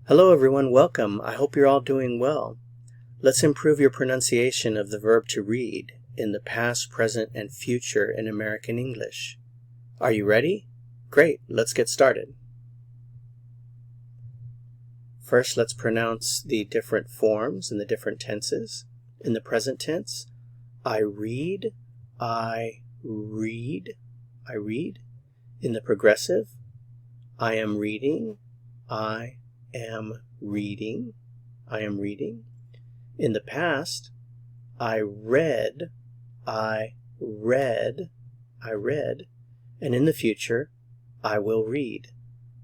Hello everyone, welcome. I hope you're all doing well. Let's improve your pronunciation of the verb to read in the past, present, and future in American English. Are you ready? Great, let's get started. First, let's pronounce the different forms and the different tenses. In the present tense, I read, I read, I read. In the progressive, I am reading, I am reading, I am reading. In the past, I read, I read, I read. And in the future, I will read,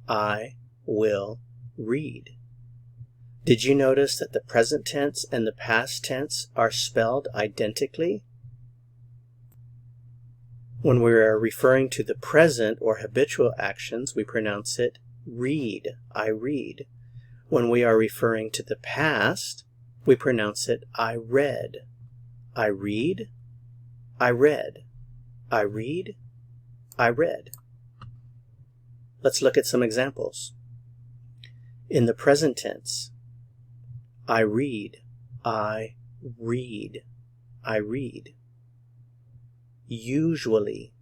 I will read. Did you notice that the present tense and the past tense are spelled identically? When we are referring to the present or habitual actions, we pronounce it read, I read. When we are referring to the past, we pronounce it I read. I read, I read. I read, I read. Let's look at some examples. In the present tense, I read, I read, I read. Usually,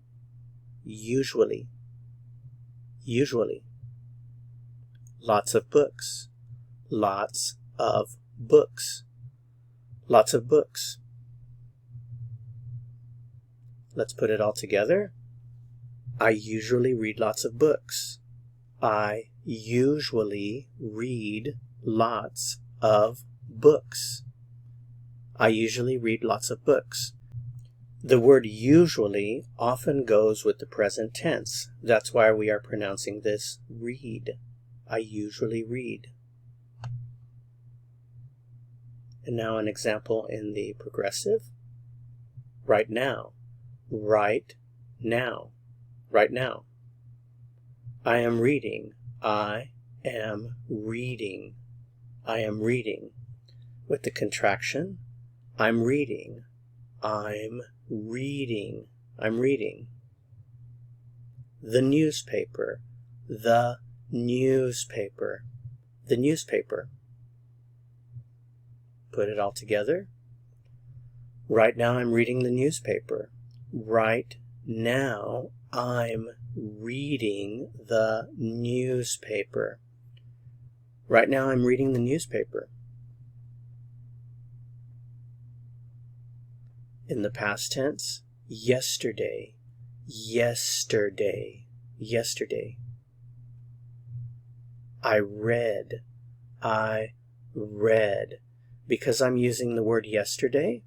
usually, usually. Lots of books, lots of books, lots of books. Let's put it all together. I usually read lots of books. I usually read lots of books. I usually read lots of books. The word usually often goes with the present tense. That's why we are pronouncing this read. I usually read. And now an example in the progressive. Right now, right now, right now. I am reading, I am reading, I am reading. With the contraction, I'm reading, I'm reading, I'm reading. The newspaper, the newspaper, the newspaper. Put it all together. Right now I'm reading the newspaper. Right now I'm reading the newspaper. Right now I'm reading the newspaper. In the past tense, yesterday, yesterday, yesterday. I read, I read. Because I'm using the word yesterday,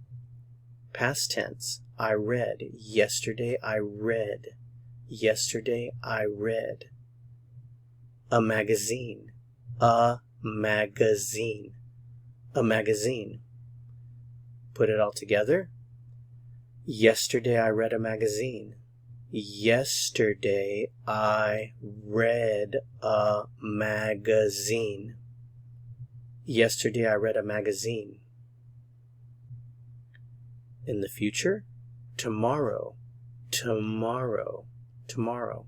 past tense, I read. Yesterday I read. Yesterday I read. A magazine, a magazine, a magazine. Put it all together. Yesterday I read a magazine. Yesterday I read a magazine. Yesterday I read a magazine. In the future, tomorrow, tomorrow, tomorrow.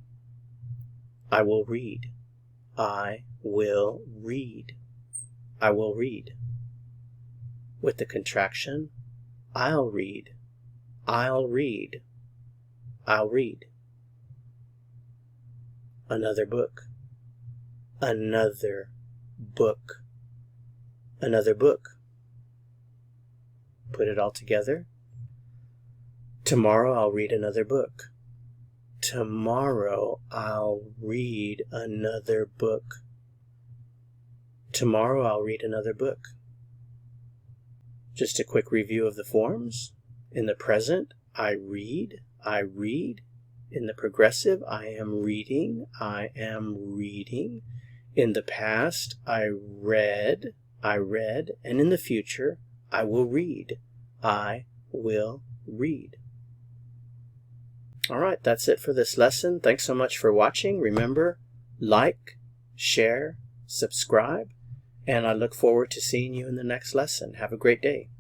I will read. I will read. I will read. With the contraction, I'll read. I'll read. I'll read. Another book. Another book. Another book. Put it all together. Tomorrow I'll read another book. Tomorrow I'll read another book. Tomorrow I'll read another book. Just a quick review of the forms. In the present, I read, I read. In the progressive, I am reading, I am reading. In the past, I read, and in the future, I will read. I will read. All right, that's it for this lesson. Thanks so much for watching. Remember, like, share, subscribe, and I look forward to seeing you in the next lesson. Have a great day.